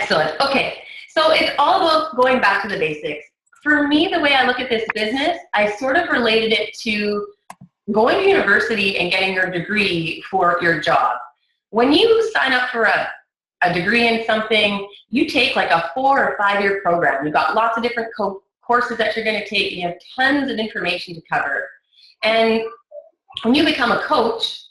Excellent. Okay, so it's all about going back to the basics. For me, the way I look at this business, I sort of related it to going to university and getting your degree for your job. When you sign up for a degree in something, you take like a 4 or 5 year program. You've got lots of different courses that you're going to take. You have tons of information to cover. And when you become a coach,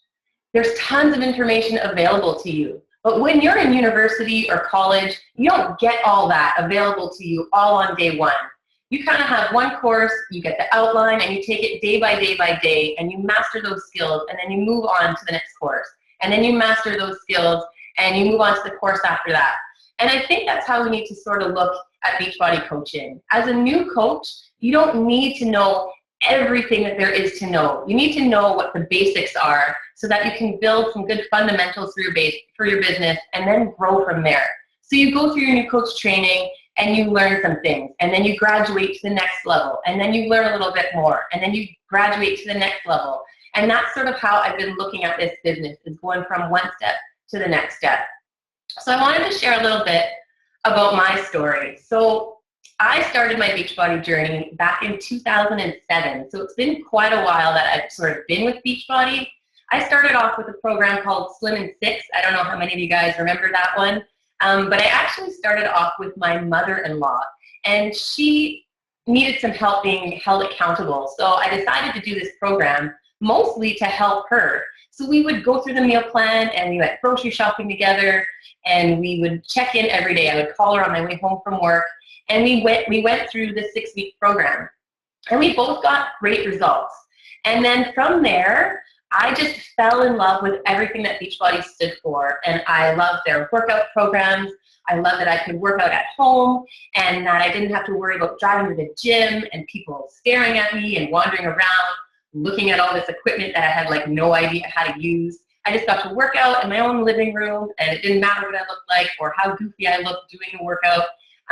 there's tons of information available to you. But when you're in university or college, you don't get all that available to you all on day one. You kind of have one course, you get the outline, and you take it day by day by day, and you master those skills, and then you move on to the next course. And then you master those skills, and you move on to the course after that. And I think that's how we need to sort of look at Beachbody coaching. As a new coach, you don't need to know everything that there is to know. You need to know what the basics are so that you can build some good fundamentals for your business and then grow from there. So you go through your new coach training and you learn some things, and then you graduate to the next level, and then you learn a little bit more, and then you graduate to the next level. And that's sort of how I've been looking at this business, is going from one step to the next step. So I wanted to share a little bit about my story. So I started my Beachbody journey back in 2007. So it's been quite a while that I've sort of been with Beachbody. I started off with a program called Slim in 6. I don't know how many of you guys remember that one. But I actually started off with my mother-in-law, and she needed some help being held accountable. So I decided to do this program mostly to help her. So we would go through the meal plan, and we went grocery shopping together, and we would check in every day. I would call her on my way home from work, and we went through the 6-week program, and we both got great results. And then from there, I just fell in love with everything that Beachbody stood for, and I loved their workout programs. I loved that I could work out at home, and that I didn't have to worry about driving to the gym and people staring at me and wandering around, looking at all this equipment that I had like no idea how to use. I just got to work out in my own living room, and it didn't matter what I looked like or how goofy I looked doing the workout.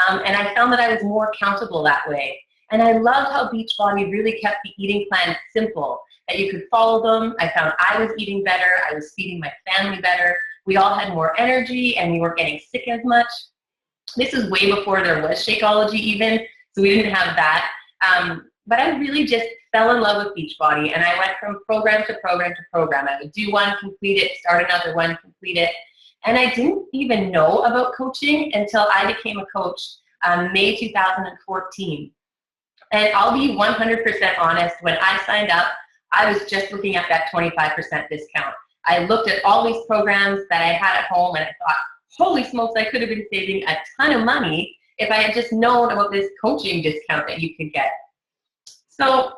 And I found that I was more accountable that way. And I loved how Beachbody really kept the eating plan simple, that you could follow them. I found I was eating better. I was feeding my family better. We all had more energy, and we weren't getting sick as much. This is way before there was Shakeology even, so we didn't have that. But I really just fell in love with Beachbody, and I went from program to program to program. I would do one, complete it, start another one, complete it. And I didn't even know about coaching until I became a coach May 2014. And I'll be 100% honest, when I signed up, I was just looking at that 25% discount. I looked at all these programs that I had at home, and I thought, holy smokes, I could have been saving a ton of money if I had just known about this coaching discount that you could get. So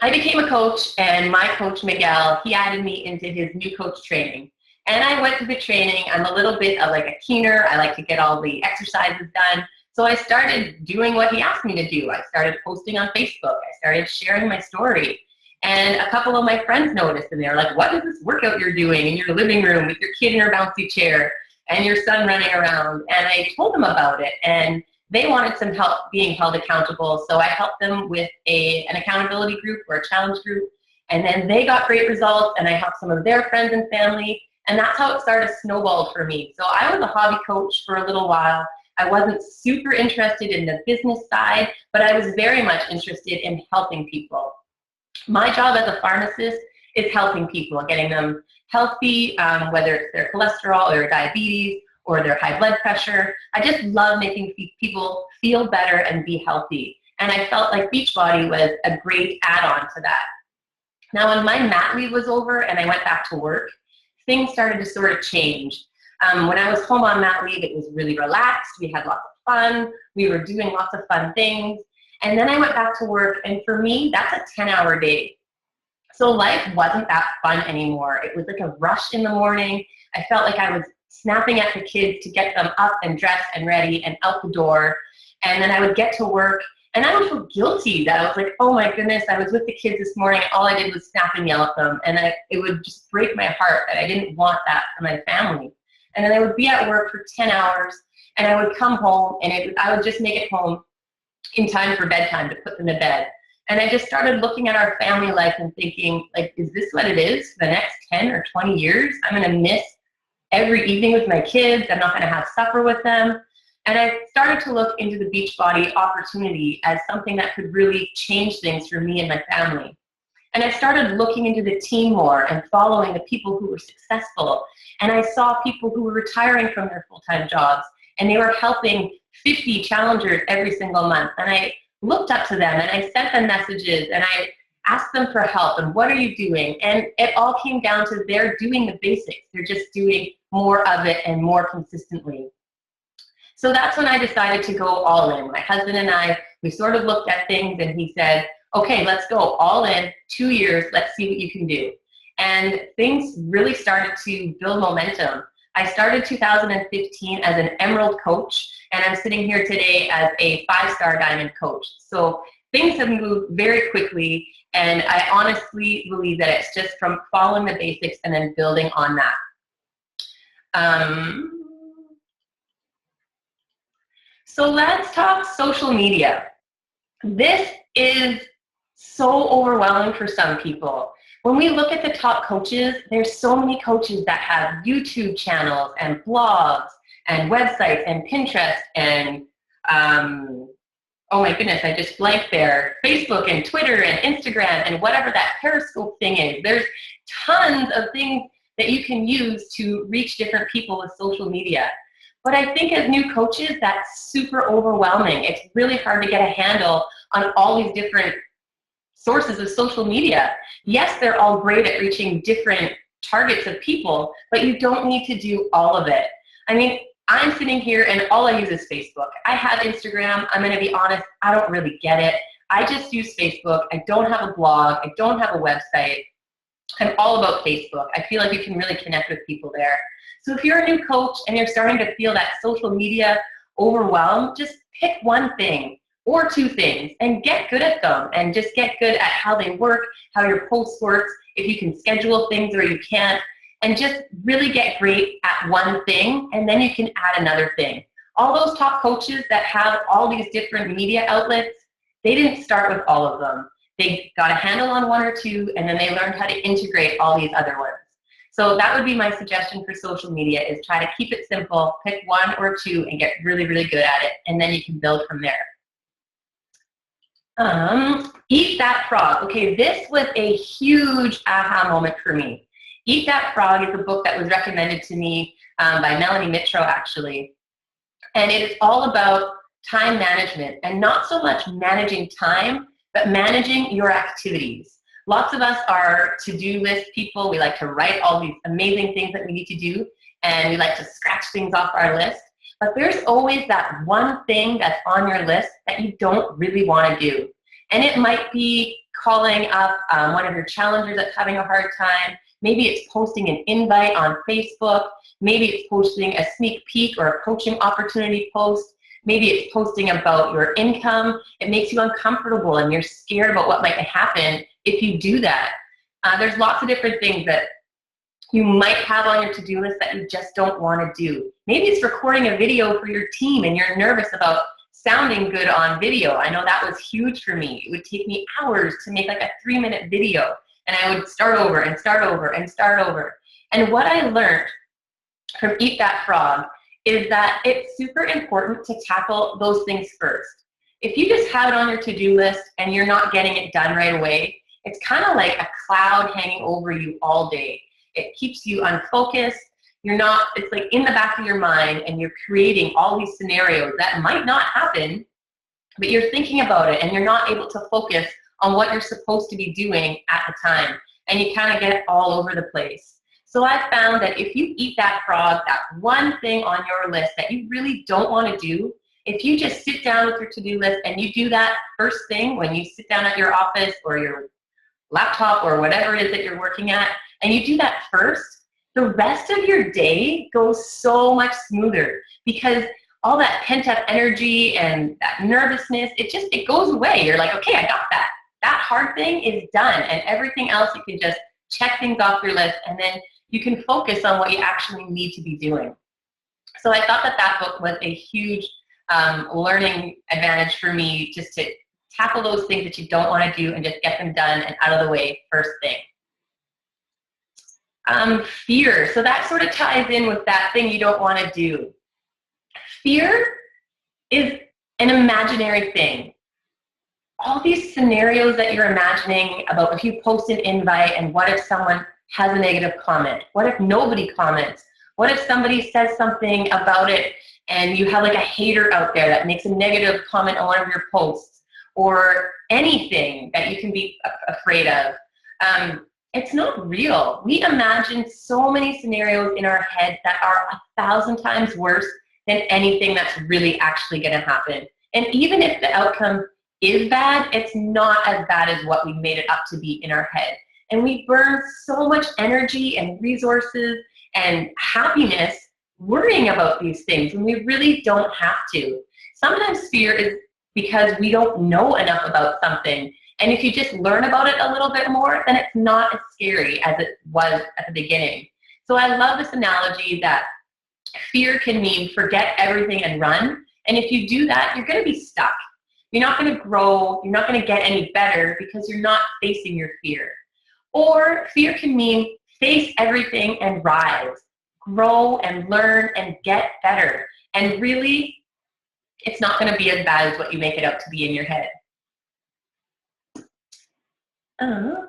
I became a coach, and my coach, Miguel, he added me into his new coach training. And I went through the training. I'm a little bit of like a keener. I like to get all the exercises done. So I started doing what he asked me to do. I started posting on Facebook. I started sharing my story. And a couple of my friends noticed, and they were like, what is this workout you're doing in your living room with your kid in her bouncy chair and your son running around? And I told them about it, and they wanted some help being held accountable. So I helped them with an accountability group or a challenge group. And then they got great results, and I helped some of their friends and family. And that's how it started snowballed for me. So I was a hobby coach for a little while. I wasn't super interested in the business side, but I was very much interested in helping people. My job as a pharmacist is helping people, getting them healthy, whether it's their cholesterol or their diabetes or their high blood pressure. I just love making people feel better and be healthy. And I felt like Beachbody was a great add-on to that. Now, when my mat leave was over and I went back to work, things started to sort of change. When I was home on mat leave, it was really relaxed. We had lots of fun. We were doing lots of fun things. And then I went back to work, and for me, that's a 10-hour day. So life wasn't that fun anymore. It was like a rush in the morning. I felt like I was snapping at the kids to get them up and dressed and ready and out the door. And then I would get to work, and I would feel guilty that I was like, oh my goodness, I was with the kids this morning, and all I did was snap and yell at them. And it would just break my heart that I didn't want that for my family. And then I would be at work for 10 hours, and I would come home, and I would just make it home in time for bedtime to put them to bed. And I just started looking at our family life and thinking, like, is this what it is for the next 10 or 20 years? I'm going to miss every evening with my kids. I'm not going to have supper with them. And I started to look into the Beachbody opportunity as something that could really change things for me and my family. And I started looking into the team more and following the people who were successful. And I saw people who were retiring from their full-time jobs, and they were helping 50 challengers every single month. And I looked up to them, and I sent them messages, and I asked them for help, and what are you doing? And it all came down to they're doing the basics. They're just doing more of it and more consistently. So that's when I decided to go all in. My husband and I, we sort of looked at things, and he said, okay, let's go all in, 2 years, let's see what you can do. And things really started to build momentum. I started 2015 as an Emerald coach, and I'm sitting here today as a 5-star Diamond coach. So things have moved very quickly, and I honestly believe that it's just from following the basics and then building on that. So let's talk social media. This is so overwhelming for some people. When we look at the top coaches, there's so many coaches that have YouTube channels and blogs and websites and Pinterest and, oh my goodness, I just blanked there, Facebook and Twitter and Instagram and whatever that Periscope thing is. There's tons of things that you can use to reach different people with social media. But I think as new coaches, that's super overwhelming. It's really hard to get a handle on all these different sources of social media. Yes, they're all great at reaching different targets of people, but you don't need to do all of it. I mean, I'm sitting here and all I use is Facebook. I have Instagram. I'm going to be honest, I don't really get it. I just use Facebook. I don't have a blog. I don't have a website. I'm all about Facebook. I feel like you can really connect with people there. So if you're a new coach and you're starting to feel that social media overwhelm, just pick one thing or 2 things and get good at them, and just get good at how they work, how your post works, if you can schedule things or you can't, and just really get great at one thing, and then you can add another thing. All those top coaches that have all these different media outlets, they didn't start with all of them. They got a handle on 1 or 2, and then they learned how to integrate all these other ones. So that would be my suggestion for social media, is try to keep it simple, pick 1 or 2 and get really, really good at it, and then you can build from there. Eat That Frog. Okay, this was a huge aha moment for me. Eat That Frog is a book that was recommended to me by Melanie Mitro, actually. And it is all about time management, and not so much managing time, but managing your activities. Lots of us are to-do list people. We like to write all these amazing things that we need to do, and we like to scratch things off our list. But there's always that one thing that's on your list that you don't really want to do. And it might be calling up one of your challengers that's having a hard time. Maybe it's posting an invite on Facebook. Maybe it's posting a sneak peek or a coaching opportunity post. Maybe it's posting about your income. It makes you uncomfortable and you're scared about what might happen if you do that. There's lots of different things that you might have on your to-do list that you just don't want to do. Maybe it's recording a video for your team and you're nervous about sounding good on video. I know that was huge for me. It would take me hours to make like a 3-minute video, and I would start over and start over and start over. And what I learned from Eat That Frog is that it's super important to tackle those things first. If you just have it on your to-do list and you're not getting it done right away, it's kind of like a cloud hanging over you all day. It keeps you unfocused. You're not, it's like in the back of your mind, and you're creating all these scenarios that might not happen, but you're thinking about it and you're not able to focus on what you're supposed to be doing at the time, and you kind of get all over the place. So I found that if you eat that frog, that one thing on your list that you really don't want to do, if you just sit down with your to-do list and you do that first thing when you sit down at your office or your laptop or whatever it is that you're working at, and you do that first, the rest of your day goes so much smoother, because all that pent-up energy and that nervousness, it goes away. You're like, okay, I got that. That hard thing is done, and everything else you can just check things off your list, and then you can focus on what you actually need to be doing. So I thought that that book was a huge learning advantage for me, just to tackle those things that you don't want to do and just get them done and out of the way first thing. Fear. So that sort of ties in with that thing you don't want to do. Fear is an imaginary thing. All these scenarios that you're imagining about if you post an invite and what if someone has a negative comment? What if nobody comments? What if somebody says something about it and you have like a hater out there that makes a negative comment on one of your posts, or anything that you can be afraid of? It's not real. We imagine so many scenarios in our head that are 1,000 times worse than anything that's really actually going to happen. And even if the outcome is bad, it's not as bad as what we made it up to be in our head. And we burn so much energy and resources and happiness worrying about these things when we really don't have to. Sometimes fear is because we don't know enough about something. And if you just learn about it a little bit more, then it's not as scary as it was at the beginning. So I love this analogy that fear can mean forget everything and run. And if you do that, you're going to be stuck. You're not going to grow. You're not going to get any better because you're not facing your fear. Or fear can mean face everything and rise. Grow and learn and get better. And really, it's not going to be as bad as what you make it out to be in your head. There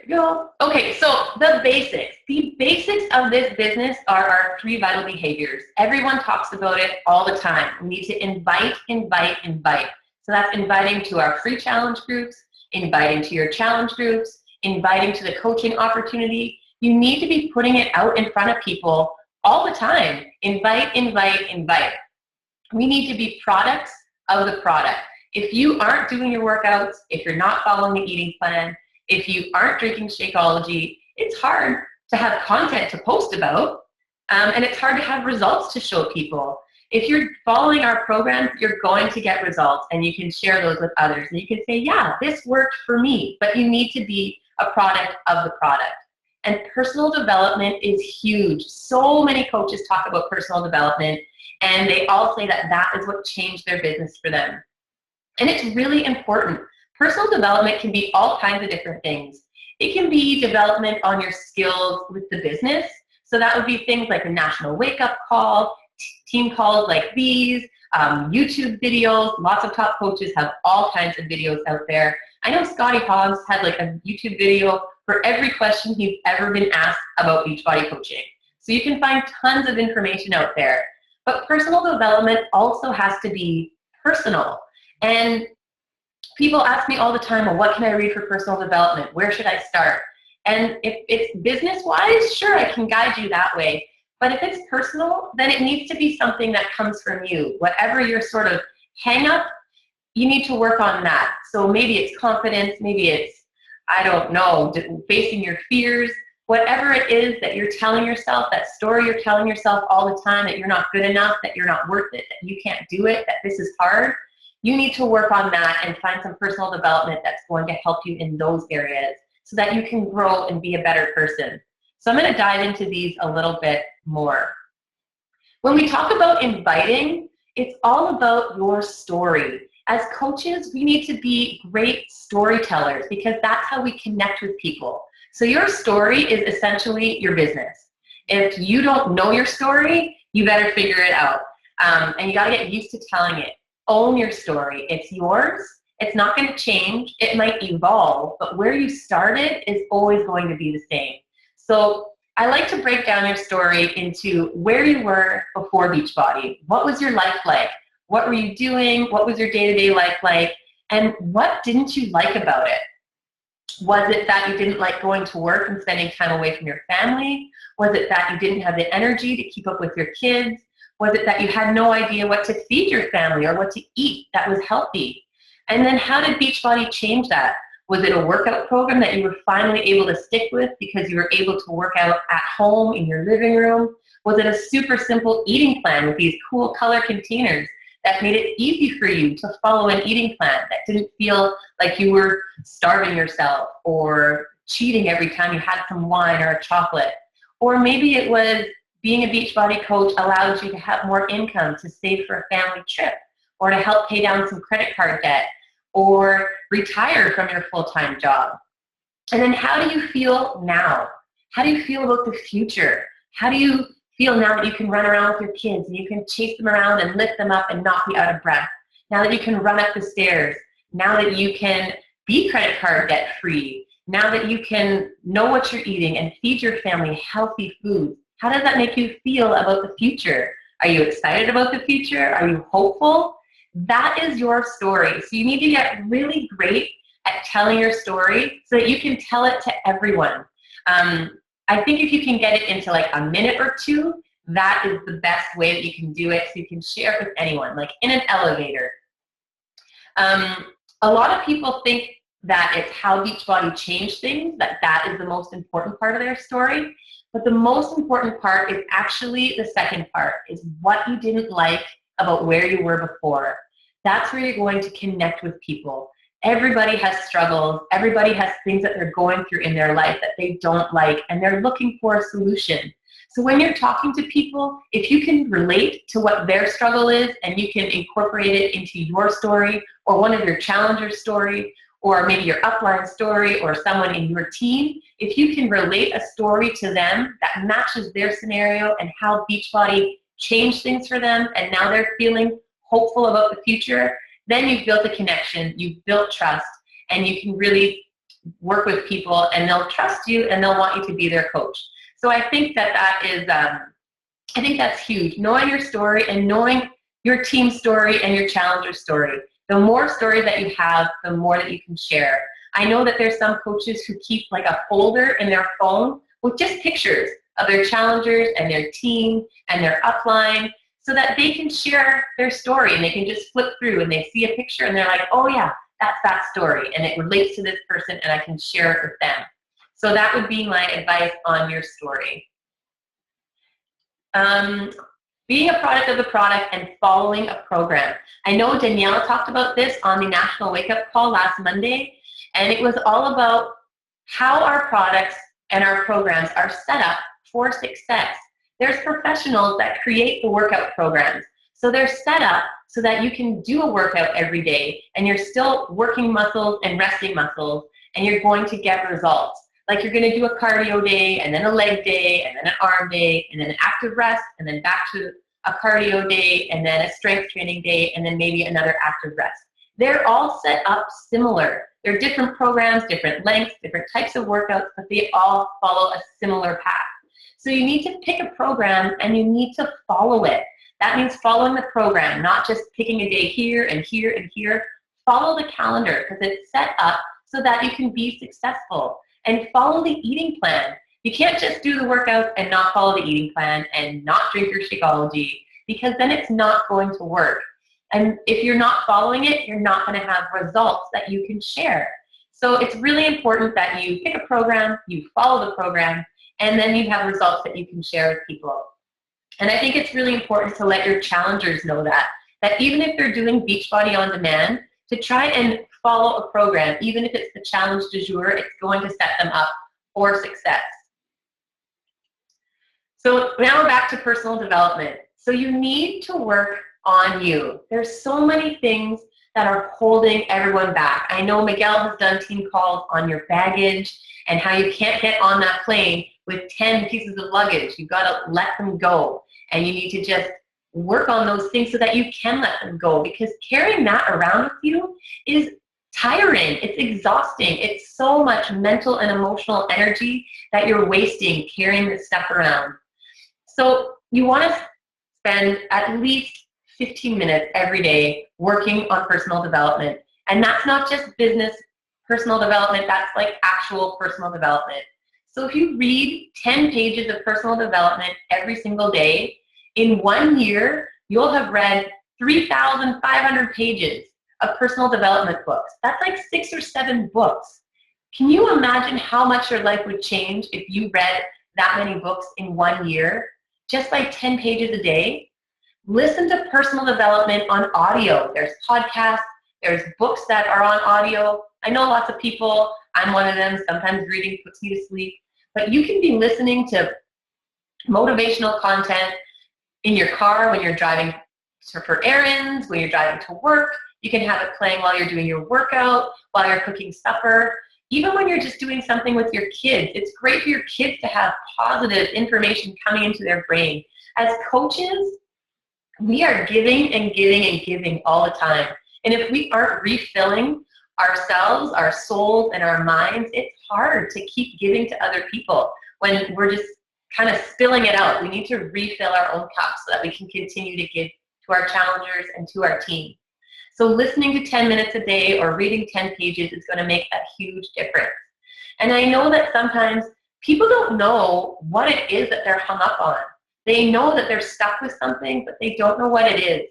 we go. Okay, so the basics. The basics of this business are our 3 vital behaviors. Everyone talks about it all the time. We need to invite, invite, invite. So that's inviting to our free challenge groups, inviting to your challenge groups, inviting to the coaching opportunity. You need to be putting it out in front of people all the time. Invite, invite, invite. We need to be products of the product. If you aren't doing your workouts, if you're not following the eating plan, if you aren't drinking Shakeology, it's hard to have content to post about, and it's hard to have results to show people. If you're following our program, you're going to get results, and you can share those with others. And you can say, yeah, this worked for me, but you need to be a product of the product. And personal development is huge. So many coaches talk about personal development, and they all say that that is what changed their business for them. And it's really important. Personal development can be all kinds of different things. It can be development on your skills with the business. So that would be things like a national wake-up call, team calls like these, YouTube videos. Lots of top coaches have all kinds of videos out there. I know Scotty Hoggs had like a YouTube video for every question he's ever been asked about Beachbody coaching. So you can find tons of information out there. But personal development also has to be personal. And people ask me all the time, well, what can I read for personal development? Where should I start? And if it's business-wise, sure, I can guide you that way. But if it's personal, then it needs to be something that comes from you. Whatever your sort of hang-up, you need to work on that. So maybe it's confidence, maybe it's, I don't know, facing your fears. Whatever it is that you're telling yourself, that story you're telling yourself all the time, that you're not good enough, that you're not worth it, that you can't do it, that this is hard, you need to work on that and find some personal development that's going to help you in those areas so that you can grow and be a better person. So I'm going to dive into these a little bit more. When we talk about inviting, it's all about your story. As coaches, we need to be great storytellers because that's how we connect with people. So your story is essentially your business. If you don't know your story, you better figure it out. And you got to get used to telling it. Own your story. It's yours. It's not going to change. It might evolve, but where you started is always going to be the same. So I like to break down your story into where you were before Beachbody. What was your life like? What were you doing? What was your day-to-day life like? And what didn't you like about it? Was it that you didn't like going to work and spending time away from your family? Was it that you didn't have the energy to keep up with your kids? Was it that you had no idea what to feed your family or what to eat that was healthy? And then how did Beachbody change that? Was it a workout program that you were finally able to stick with because you were able to work out at home in your living room? Was it a super simple eating plan with these cool color containers that made it easy for you to follow an eating plan that didn't feel like you were starving yourself or cheating every time you had some wine or a chocolate? Or maybe it was being a Beachbody coach allowed you to have more income to save for a family trip or to help pay down some credit card debt or retire from your full-time job. And then how do you feel now? How do you feel about the future? How do you feel now that you can run around with your kids and you can chase them around and lift them up and not be out of breath? Now that you can run up the stairs? Now that you can be credit card debt free? Now that you can know what you're eating and feed your family healthy food? How does that make you feel about the future? Are you excited about the future? Are you hopeful? That is your story. So you need to get really great at telling your story so that you can tell it to everyone. I think if you can get it into like a minute or two, that is the best way that you can do it, so you can share it with anyone, like in an elevator. A lot of people think that it's how Beachbody changed things, that is the most important part of their story. But the most important part is actually the second part, is what you didn't like about where you were before. That's where you're going to connect with people. Everybody has struggles. Everybody has things that they're going through in their life that they don't like, and they're looking for a solution. So when you're talking to people, if you can relate to what their struggle is and you can incorporate it into your story or one of your challengers' story or maybe your upline story or someone in your team, if you can relate a story to them that matches their scenario and how Beachbody changed things for them and now they're feeling hopeful about the future, then you've built a connection, you've built trust, and you can really work with people and they'll trust you and they'll want you to be their coach. So I think that is, I think that's huge. Knowing your story and knowing your team story and your challenger story. The more stories that you have, the more that you can share. I know that there's some coaches who keep like a folder in their phone with just pictures of their challengers and their team and their upline so that they can share their story and they can just flip through and they see a picture and they're like, oh yeah, that's that story and it relates to this person and I can share it with them. So that would be my advice on your story. Being a product of the product and following a program. I know Danielle talked about this on the National Wake Up Call last Monday, and it was all about how our products and our programs are set up for success. There's professionals that create the workout programs. So they're set up so that you can do a workout every day and you're still working muscles and resting muscles and you're going to get results. Like you're going to do a cardio day and then a leg day and then an arm day and then an active rest and then back to a cardio day and then a strength training day and then maybe another active rest. They're all set up similar. They're different programs, different lengths, different types of workouts, but they all follow a similar path. So you need to pick a program and you need to follow it. That means following the program, not just picking a day here and here and here. Follow the calendar because it's set up so that you can be successful. And follow the eating plan. You can't just do the workout and not follow the eating plan and not drink your Shakeology because then it's not going to work. And if you're not following it, you're not going to have results that you can share. So it's really important that you pick a program, you follow the program, and then you have results that you can share with people. And I think it's really important to let your challengers know that even if they're doing Beachbody on demand, to try and follow a program, even if it's the challenge du jour, it's going to set them up for success. So now we're back to personal development. So you need to work on you. There's so many things that are holding everyone back. I know Miguel has done team calls on your baggage and how you can't get on that plane with 10 pieces of luggage. You've got to let them go. And you need to just work on those things so that you can let them go, because carrying that around with you is tiring. It's exhausting. It's so much mental and emotional energy that you're wasting carrying this stuff around. So you want to spend at least 15 minutes every day working on personal development. And that's not just business personal development, that's like actual personal development. So if you read 10 pages of personal development every single day, in 1 year, you'll have read 3,500 pages of personal development books. That's like 6 or 7 books. Can you imagine how much your life would change if you read that many books in 1 year, just by 10 pages a day? Listen to personal development on audio. There's podcasts, there's books that are on audio. I know lots of people, I'm one of them, sometimes reading puts me to sleep, but you can be listening to motivational content in your car when you're driving for errands, when you're driving to work. You can have it playing while you're doing your workout, while you're cooking supper. Even when you're just doing something with your kids, it's great for your kids to have positive information coming into their brain. As coaches, we are giving and giving and giving all the time. And if we aren't refilling ourselves, our souls, and our minds, it's hard to keep giving to other people when we're just kind of spilling it out. We need to refill our own cups so that we can continue to give to our challengers and to our team. So listening to 10 minutes a day or reading 10 pages is going to make a huge difference. And I know that sometimes people don't know what it is that they're hung up on. They know that they're stuck with something, but they don't know what it is.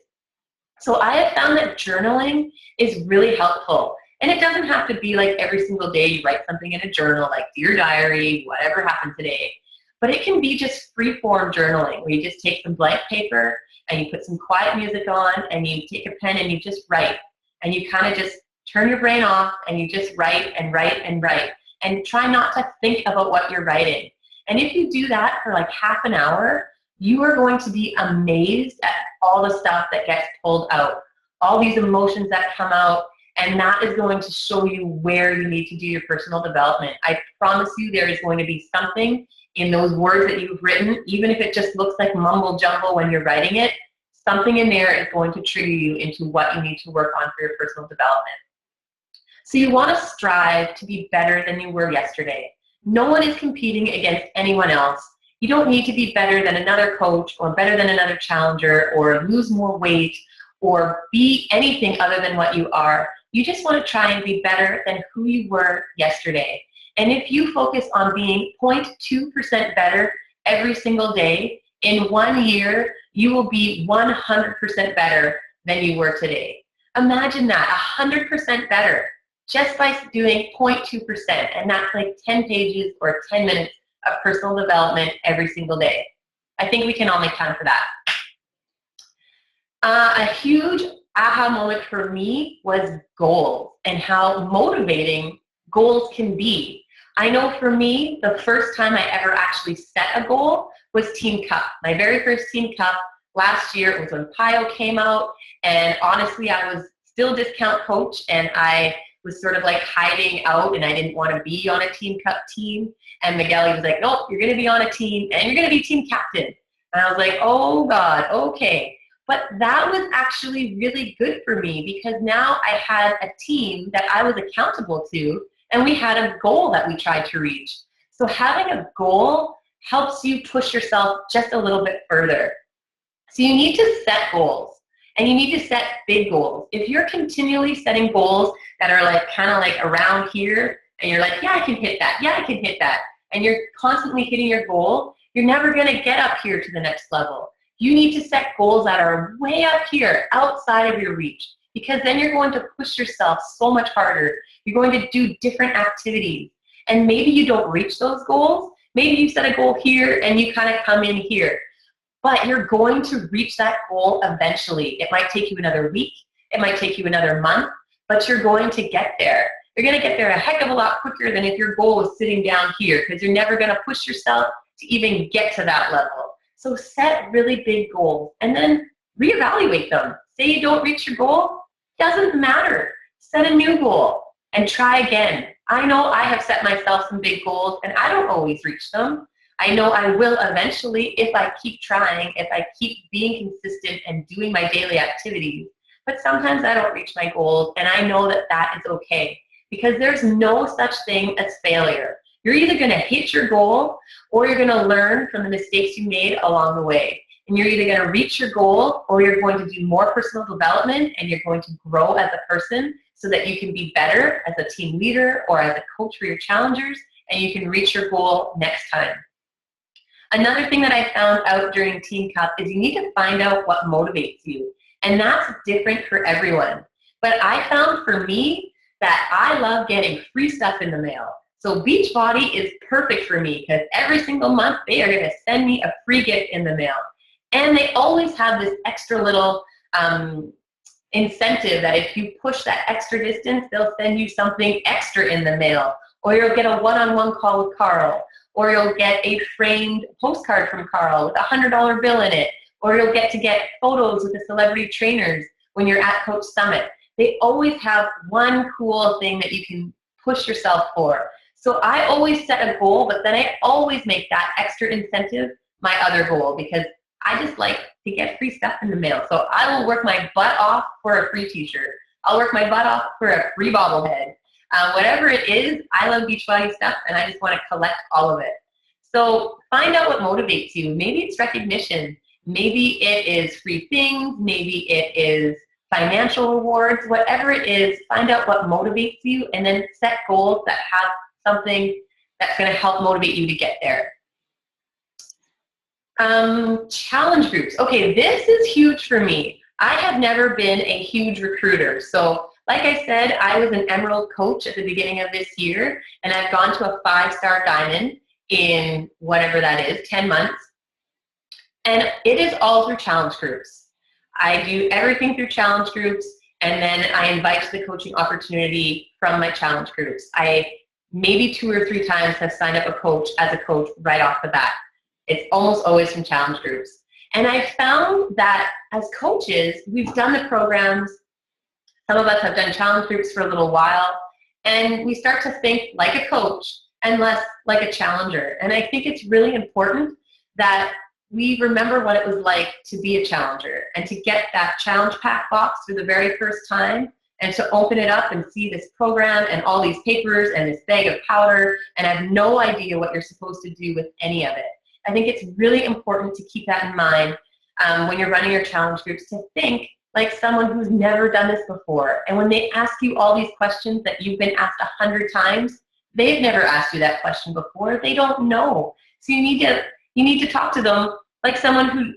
So I have found that journaling is really helpful. And it doesn't have to be like every single day you write something in a journal, like Dear Diary, whatever happened today. But it can be just free-form journaling, where you just take some blank paper and you put some quiet music on and you take a pen and you just write. And you kind of just turn your brain off and you just write and write and write. And try not to think about what you're writing. And if you do that for like half an hour, you are going to be amazed at all the stuff that gets pulled out, all these emotions that come out, and that is going to show you where you need to do your personal development. I promise you there is going to be something in those words that you've written, even if it just looks like mumble jumble when you're writing it, something in there is going to trigger you into what you need to work on for your personal development. So you want to strive to be better than you were yesterday. No one is competing against anyone else. You don't need to be better than another coach or better than another challenger or lose more weight or be anything other than what you are. You just want to try and be better than who you were yesterday. And if you focus on being 0.2% better every single day, in 1 year, you will be 100% better than you were today. Imagine that, 100% better, just by doing 0.2%. And that's like 10 pages or 10 minutes of personal development every single day. I think we can all make time for that. A huge aha moment for me was goals and how motivating goals can be. I know for me, the first time I ever actually set a goal was Team Cup. My very first Team Cup last year, it was when PIO came out, and honestly, I was still discount coach, and I was sort of like hiding out, and I didn't want to be on a Team Cup team. And Miguel was like, nope, you're going to be on a team, and you're going to be team captain. And I was like, oh God, okay. But that was actually really good for me because now I had a team that I was accountable to, and we had a goal that we tried to reach. So having a goal helps you push yourself just a little bit further. So you need to set goals, and you need to set big goals. If you're continually setting goals that are like kind of like around here, and you're like, yeah, I can hit that, yeah, I can hit that, and you're constantly hitting your goal, you're never going to get up here to the next level. You need to set goals that are way up here, outside of your reach, because then you're going to push yourself so much harder. You're going to do different activities, and maybe you don't reach those goals. Maybe you set a goal here, and you kind of come in here, but you're going to reach that goal eventually. It might take you another week. It might take you another month, but you're going to get there. You're going to get there a heck of a lot quicker than if your goal was sitting down here, because you're never going to push yourself to even get to that level. So set really big goals and then reevaluate them. Say you don't reach your goal, doesn't matter. Set a new goal and try again. I know I have set myself some big goals and I don't always reach them. I know I will eventually if I keep trying, if I keep being consistent and doing my daily activities. But sometimes I don't reach my goals, and I know that that is okay, because there's no such thing as failure. You're either going to hit your goal or you're going to learn from the mistakes you made along the way. And you're either going to reach your goal or you're going to do more personal development and you're going to grow as a person so that you can be better as a team leader or as a coach for your challengers, and you can reach your goal next time. Another thing that I found out during Team Cup is you need to find out what motivates you. And that's different for everyone. But I found for me that I love getting free stuff in the mail. So Beachbody is perfect for me because every single month they are going to send me a free gift in the mail. And they always have this extra little incentive that if you push that extra distance, they'll send you something extra in the mail. Or you'll get a one-on-one call with Carl. Or you'll get a framed postcard from Carl with a $100 bill in it. Or you'll get to get photos with the celebrity trainers when you're at Coach Summit. They always have one cool thing that you can push yourself for. So I always set a goal, but then I always make that extra incentive my other goal, because I just like to get free stuff in the mail. So I will work my butt off for a free t-shirt. I'll work my butt off for a free bobblehead. Whatever it is, I love Beachbody stuff, and I just want to collect all of it. So find out what motivates you. Maybe it's recognition. Maybe it is free things. Maybe it is financial rewards. Whatever it is, find out what motivates you, and then set goals that have something that's going to help motivate you to get there. Challenge groups. Okay, this is huge for me. I have never been a huge recruiter. So like I said, I was an Emerald coach at the beginning of this year, and I've gone to a 5-star diamond in whatever that is, 10 months. And it is all through challenge groups. I do everything through challenge groups, and then I invite to the coaching opportunity from my challenge groups. I maybe 2 or 3 times have signed up as a coach right off the bat. It's almost always from challenge groups. And I found that as coaches, we've done the programs. Some of us have done challenge groups for a little while, and we start to think like a coach and less like a challenger. And I think it's really important that we remember what it was like to be a challenger and to get that challenge pack box for the very first time, and to open it up and see this program and all these papers and this bag of powder and have no idea what you're supposed to do with any of it. I think it's really important to keep that in mind when you're running your challenge groups, to think like someone who's never done this before. And when they ask you all these questions that you've been asked 100 times, they've never asked you that question before. They don't know. So you need to talk to them like someone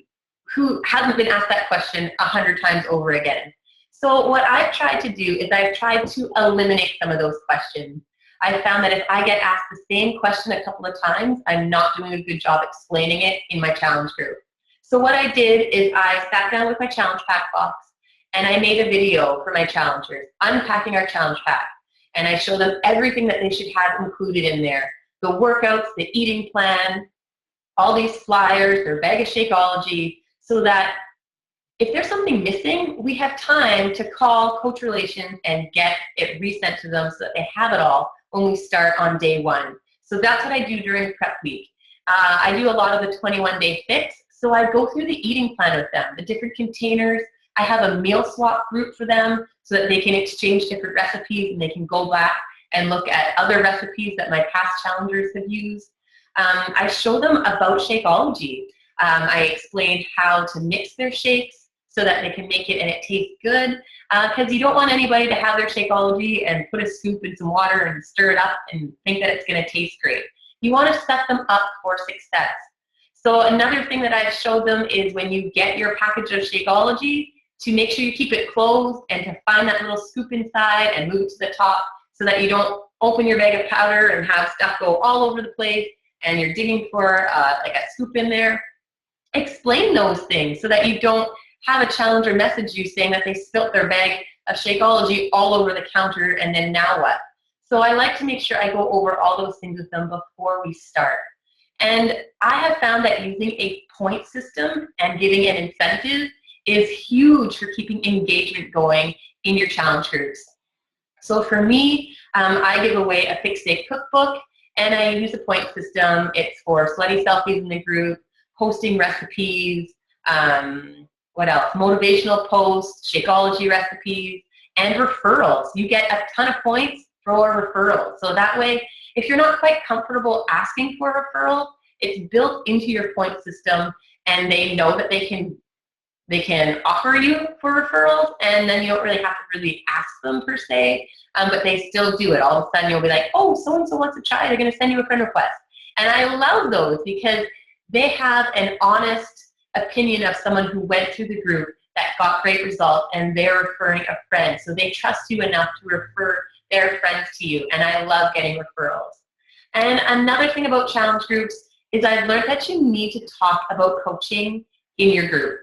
who hasn't been asked that question 100 times over again. So what I've tried to do is I've tried to eliminate some of those questions. I found that if I get asked the same question a couple of times, I'm not doing a good job explaining it in my challenge group. So what I did is I sat down with my challenge pack box, and I made a video for my challengers, unpacking our challenge pack. And I showed them everything that they should have included in there: the workouts, the eating plan, all these flyers, their bag of Shakeology, so that if there's something missing, we have time to call Coach Relations and get it resent to them so that they have it all when we start on day 1. So that's what I do during prep week. I do a lot of the 21-day fix, so I go through the eating plan with them, the different containers. I have a meal swap group for them so that they can exchange different recipes and they can go back and look at other recipes that my past challengers have used. I show them about Shakeology. I explained how to mix their shakes so that they can make it and it tastes good, because you don't want anybody to have their Shakeology and put a scoop in some water and stir it up and think that it's going to taste great. You want to set them up for success. So another thing that I've showed them is when you get your package of Shakeology, to make sure you keep it closed and to find that little scoop inside and move it to the top so that you don't open your bag of powder and have stuff go all over the place and you're digging for like a scoop in there. Explain those things so that you don't have a challenger message you saying that they spilt their bag of Shakeology all over the counter and then now what? So I like to make sure I go over all those things with them before we start. And I have found that using a point system and giving an incentive is huge for keeping engagement going in your challenge groups. So for me, I give away a fixed day cookbook, and I use a point system. It's for sweaty selfies in the group, posting recipes, what else? Motivational posts, Shakeology recipes, and referrals. You get a ton of points for a referral. So that way, if you're not quite comfortable asking for a referral, it's built into your point system, and they know that they can offer you for referrals, and then you don't really have to really ask them per se, but they still do it. All of a sudden, you'll be like, oh, so-and-so wants to try. They're going to send you a friend request. And I love those because they have an honest opinion of someone who went through the group that got great results, and they're referring a friend. So they trust you enough to refer their friends to you, and I love getting referrals. And another thing about challenge groups is I've learned that you need to talk about coaching in your group.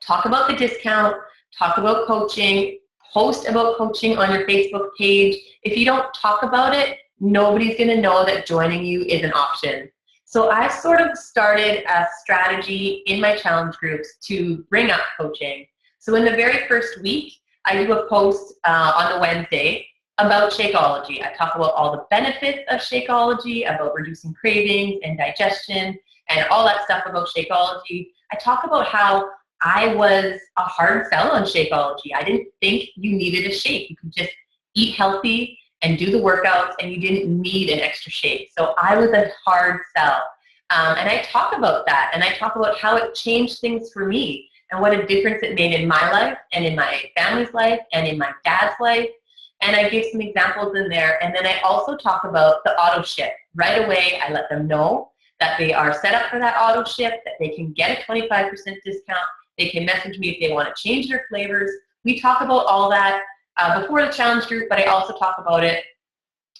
Talk about the discount, talk about coaching, post about coaching on your Facebook page. If you don't talk about it, nobody's going to know that joining you is an option. So I've sort of started a strategy in my challenge groups to bring up coaching. So in the very first week, I do a post on the Wednesday about Shakeology. I talk about all the benefits of Shakeology, about reducing cravings and digestion and all that stuff about Shakeology. I talk about how I was a hard sell on Shakeology. I didn't think you needed a shake. You could just eat healthy and do the workouts and you didn't need an extra shake. So I was a hard sell. And I talk about that, and I talk about how it changed things for me and what a difference it made in my life and in my family's life and in my dad's life. And I give some examples in there. And then I also talk about the auto ship. Right away, I let them know that they are set up for that auto ship, that they can get a 25% discount. They can message me if they want to change their flavors. We talk about all that before the challenge group, but I also talk about it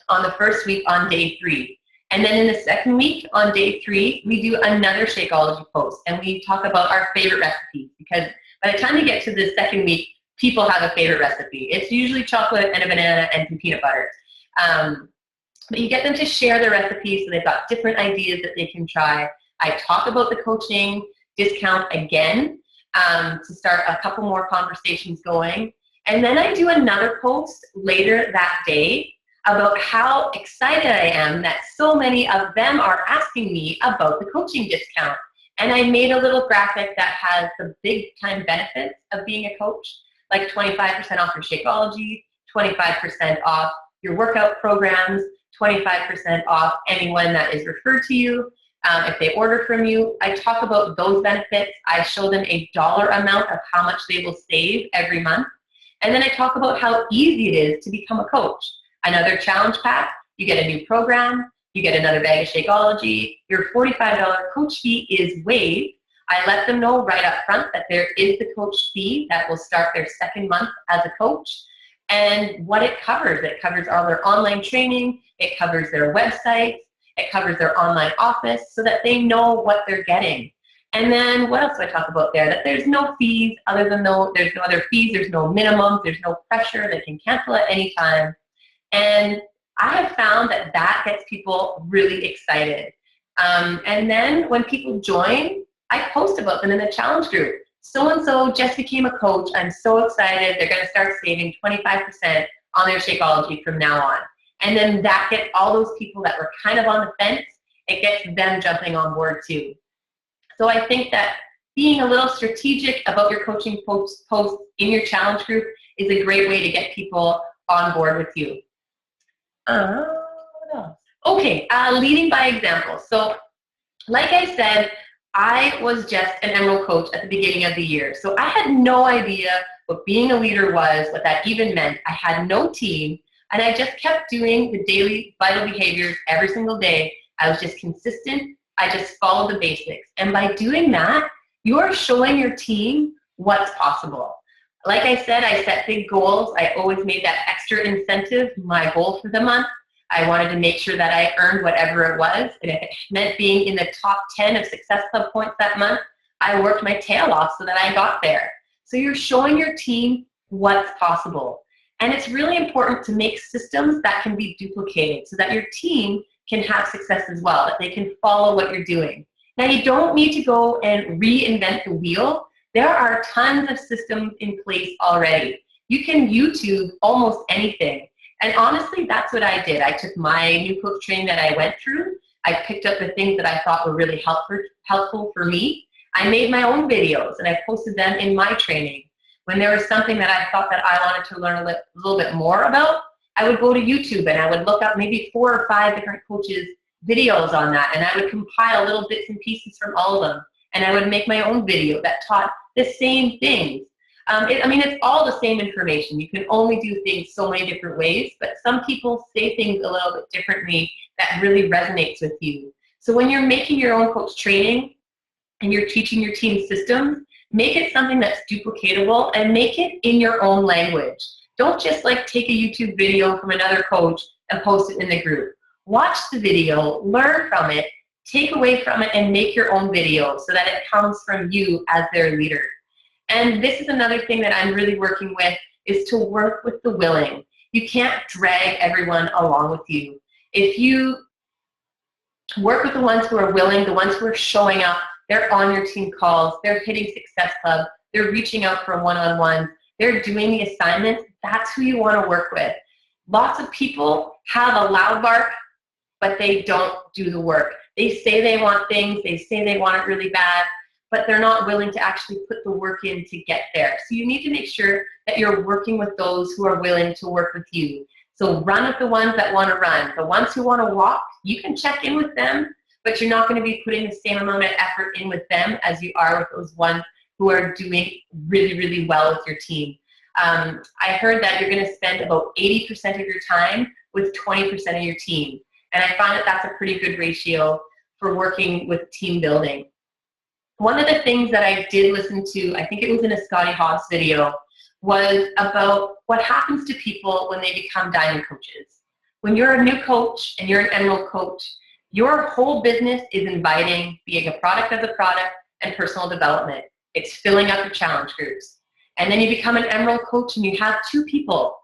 on the first week on day 3. And then in the second week on day 3, we do another Shakeology post, and we talk about our favorite recipes, because by the time you get to the second week, people have a favorite recipe. It's usually chocolate and a banana and some peanut butter. But you get them to share their recipes, so they've got different ideas that they can try. I talk about the coaching discount again to start a couple more conversations going. And then I do another post later that day about how excited I am that so many of them are asking me about the coaching discount. And I made a little graphic that has the big time benefits of being a coach, like 25% off your Shakeology, 25% off your workout programs, 25% off anyone that is referred to you. If they order from you, I talk about those benefits. I show them a dollar amount of how much they will save every month. And then I talk about how easy it is to become a coach. Another challenge pack, you get a new program, you get another bag of Shakeology, your $45 coach fee is waived. I let them know right up front that there is the coach fee that will start their second month as a coach, and what it covers. It covers all their online training, it covers their websites, it covers their online office, so that they know what they're getting. And then what else do I talk about there? That there's no fees other than there's no other fees, there's no minimums, there's no pressure, they can cancel at any time. And I have found that that gets people really excited. And then when people join, I post about them in the challenge group. So-and-so just became a coach. I'm so excited. They're going to start saving 25% on their Shakeology from now on. And then that gets all those people that were kind of on the fence, it gets them jumping on board too. So I think that being a little strategic about your coaching posts in your challenge group is a great way to get people on board with you. Okay, leading by example. So like I said, I was just an Emerald coach at the beginning of the year. So I had no idea what being a leader was, what that even meant. I had no team, and I just kept doing the daily vital behaviors every single day. I was just consistent. I just followed the basics. And by doing that, you're showing your team what's possible. Like I said, I set big goals. I always made that extra incentive my goal for the month. I wanted to make sure that I earned whatever it was. And if it meant being in the top 10 of Success Club points that month, I worked my tail off so that I got there. So you're showing your team what's possible. And it's really important to make systems that can be duplicated so that your team can have success as well, that they can follow what you're doing. Now, you don't need to go and reinvent the wheel. There are tons of systems in place already. You can YouTube almost anything. And honestly, that's what I did. I took my new coach training that I went through. I picked up the things that I thought were really helpful for me. I made my own videos and I posted them in my training. When there was something that I thought that I wanted to learn a little bit more about, I would go to YouTube and I would look up maybe 4 or 5 different coaches' videos on that, and I would compile little bits and pieces from all of them, and I would make my own video that taught the same things. It's all the same information. You can only do things so many different ways, but some people say things a little bit differently that really resonates with you. So when you're making your own coach training and you're teaching your team systems, make it something that's duplicatable and make it in your own language. Don't just take a YouTube video from another coach and post it in the group. Watch the video, learn from it, take away from it, and make your own video so that it comes from you as their leader. And this is another thing that I'm really working with, is to work with the willing. You can't drag everyone along with you. If you work with the ones who are willing, the ones who are showing up, they're on your team calls, they're hitting Success Club, they're reaching out for one-on-one, they're doing the assignments, that's who you want to work with. Lots of people have a loud bark, but they don't do the work. They say they want things, they say they want it really bad, but they're not willing to actually put the work in to get there. So you need to make sure that you're working with those who are willing to work with you. So run with the ones that want to run. The ones who want to walk, you can check in with them, but you're not going to be putting the same amount of effort in with them as you are with those ones who are doing really, really well with your team. I heard that you're going to spend about 80% of your time with 20% of your team. And I find that that's a pretty good ratio for working with team building. One of the things that I did listen to, I think it was in a Scotty Hobbs video, was about what happens to people when they become diamond coaches. When you're a new coach and you're an emerald coach, your whole business is inviting, being a product of the product, and personal development. It's filling up your challenge groups. And then you become an emerald coach and you have 2 people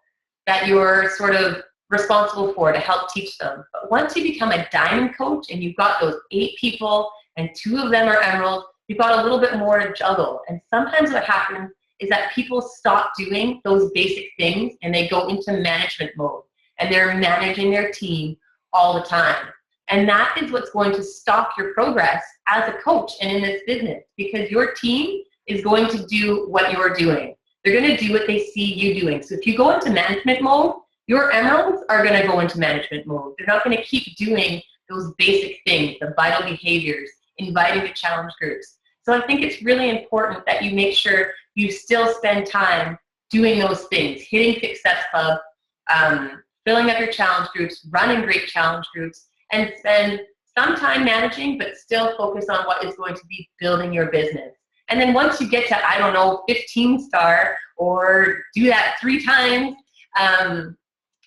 that you're sort of responsible for to help teach them. But once you become a diamond coach and you've got those 8 people and 2 of them are emerald, you've got a little bit more to juggle. And sometimes what happens is that people stop doing those basic things and they go into management mode and they're managing their team all the time. And that is what's going to stop your progress as a coach and in this business, because your team is going to do what you're doing. They're going to do what they see you doing. So if you go into management mode, your emeralds are going to go into management mode. They're not going to keep doing those basic things, the vital behaviors, inviting to challenge groups. So I think it's really important that you make sure you still spend time doing those things, hitting Success Club, filling up your challenge groups, running great challenge groups, and spend some time managing, but still focus on what is going to be building your business. And then once you get to, I don't know, 15 star, or do that 3 times,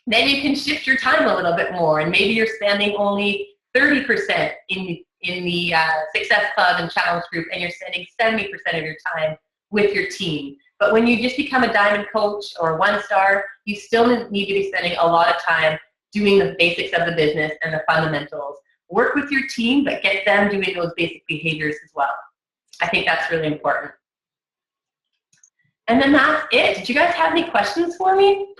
then you can shift your time a little bit more, and maybe you're spending only 30% in the Success Club and challenge group, and you're spending 70% of your time with your team. But when you just become a diamond coach or 1 star, you still need to be spending a lot of time doing the basics of the business and the fundamentals. Work with your team, but get them doing those basic behaviors as well. I think that's really important. And then that's it. Did you guys have any questions for me?